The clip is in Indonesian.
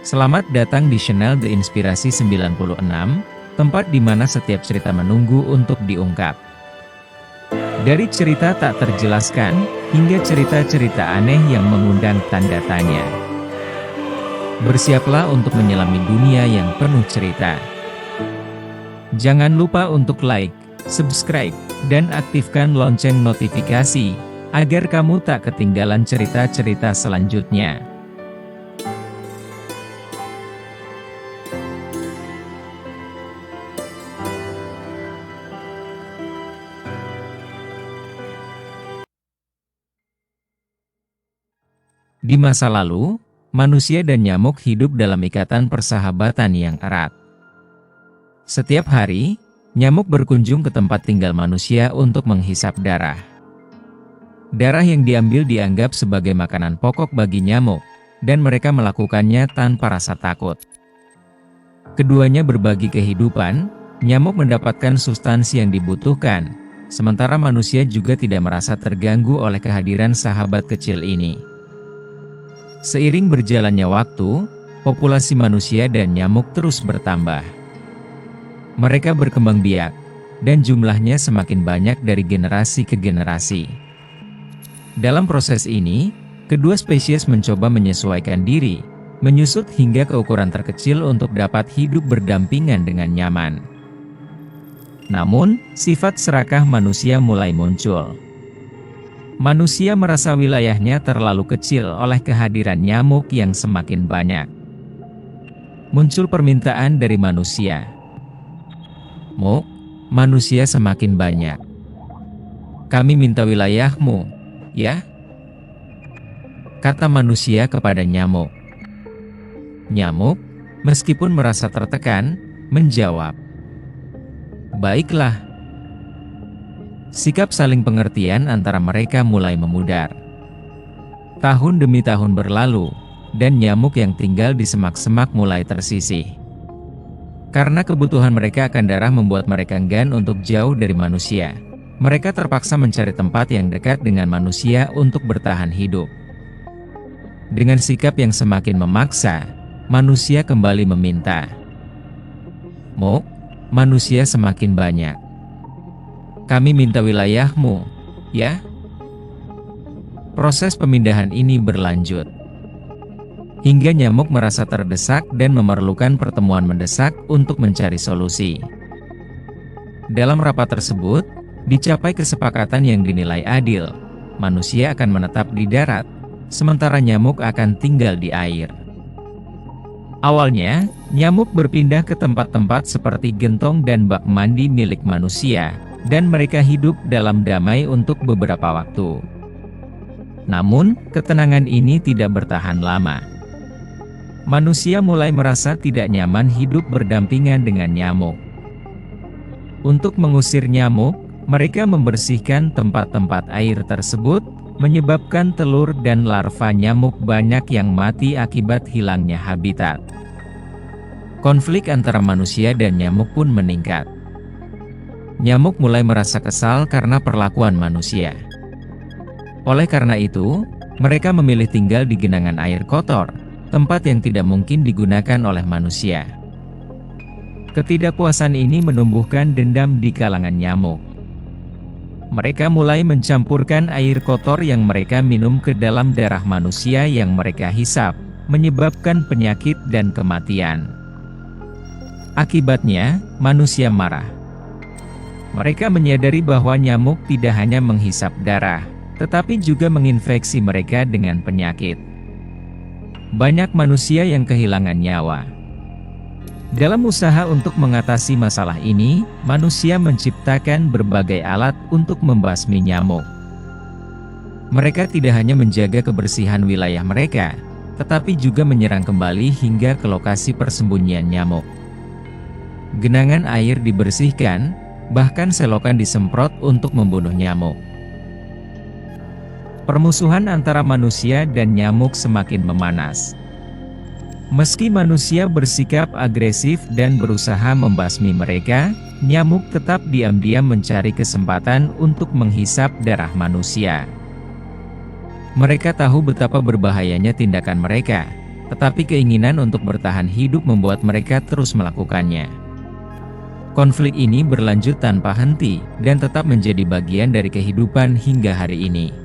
Selamat datang di channel The Inspirasi 96, tempat di mana setiap cerita menunggu untuk diungkap. Dari cerita tak terjelaskan, hingga cerita-cerita aneh yang mengundang tanda tanya. Bersiaplah untuk menyelami dunia yang penuh cerita. Jangan lupa untuk like, subscribe, dan aktifkan lonceng notifikasi, agar kamu tak ketinggalan cerita-cerita selanjutnya. Di masa lalu, manusia dan nyamuk hidup dalam ikatan persahabatan yang erat. Setiap hari, nyamuk berkunjung ke tempat tinggal manusia untuk menghisap darah. Darah yang diambil dianggap sebagai makanan pokok bagi nyamuk, dan mereka melakukannya tanpa rasa takut. Keduanya berbagi kehidupan, nyamuk mendapatkan substansi yang dibutuhkan, sementara manusia juga tidak merasa terganggu oleh kehadiran sahabat kecil ini. Seiring berjalannya waktu, populasi manusia dan nyamuk terus bertambah. Mereka berkembang biak, dan jumlahnya semakin banyak dari generasi ke generasi. Dalam proses ini, kedua spesies mencoba menyesuaikan diri, menyusut hingga ke ukuran terkecil untuk dapat hidup berdampingan dengan nyaman. Namun, sifat serakah manusia mulai muncul. Manusia merasa wilayahnya terlalu kecil oleh kehadiran nyamuk yang semakin banyak. Muncul permintaan dari manusia. "Mu, manusia semakin banyak. Kami minta wilayahmu, ya?" kata manusia kepada nyamuk. Nyamuk, meskipun merasa tertekan, menjawab, "Baiklah." Sikap saling pengertian antara mereka mulai memudar. Tahun demi tahun berlalu, dan nyamuk yang tinggal di semak-semak mulai tersisih. Karena kebutuhan mereka akan darah membuat mereka enggan untuk jauh dari manusia. Mereka terpaksa mencari tempat yang dekat dengan manusia untuk bertahan hidup. Dengan sikap yang semakin memaksa, manusia kembali meminta, "Mu, manusia semakin banyak. Kami minta wilayahmu, ya?" Proses pemindahan ini berlanjut, hingga nyamuk merasa terdesak dan memerlukan pertemuan mendesak untuk mencari solusi. Dalam rapat tersebut, dicapai kesepakatan yang dinilai adil. Manusia akan menetap di darat, sementara nyamuk akan tinggal di air. Awalnya, nyamuk berpindah ke tempat-tempat seperti gentong dan bak mandi milik manusia, dan mereka hidup dalam damai untuk beberapa waktu. Namun, ketenangan ini tidak bertahan lama. Manusia mulai merasa tidak nyaman hidup berdampingan dengan nyamuk. Untuk mengusir nyamuk, mereka membersihkan tempat-tempat air tersebut, menyebabkan telur dan larva nyamuk banyak yang mati akibat hilangnya habitat. Konflik antara manusia dan nyamuk pun meningkat. Nyamuk mulai merasa kesal karena perlakuan manusia. Oleh karena itu, mereka memilih tinggal di genangan air kotor, tempat yang tidak mungkin digunakan oleh manusia. Ketidakpuasan ini menumbuhkan dendam di kalangan nyamuk. Mereka mulai mencampurkan air kotor yang mereka minum ke dalam darah manusia yang mereka hisap, menyebabkan penyakit dan kematian. Akibatnya, manusia marah. Mereka menyadari bahwa nyamuk tidak hanya menghisap darah, tetapi juga menginfeksi mereka dengan penyakit. Banyak manusia yang kehilangan nyawa. Dalam usaha untuk mengatasi masalah ini, manusia menciptakan berbagai alat untuk membasmi nyamuk. Mereka tidak hanya menjaga kebersihan wilayah mereka, tetapi juga menyerang kembali hingga ke lokasi persembunyian nyamuk. Genangan air dibersihkan, bahkan selokan disemprot untuk membunuh nyamuk. Permusuhan antara manusia dan nyamuk semakin memanas. Meski manusia bersikap agresif dan berusaha membasmi mereka, nyamuk tetap diam-diam mencari kesempatan untuk menghisap darah manusia. Mereka tahu betapa berbahayanya tindakan mereka, tetapi keinginan untuk bertahan hidup membuat mereka terus melakukannya. Konflik ini berlanjut tanpa henti, dan tetap menjadi bagian dari kehidupan hingga hari ini.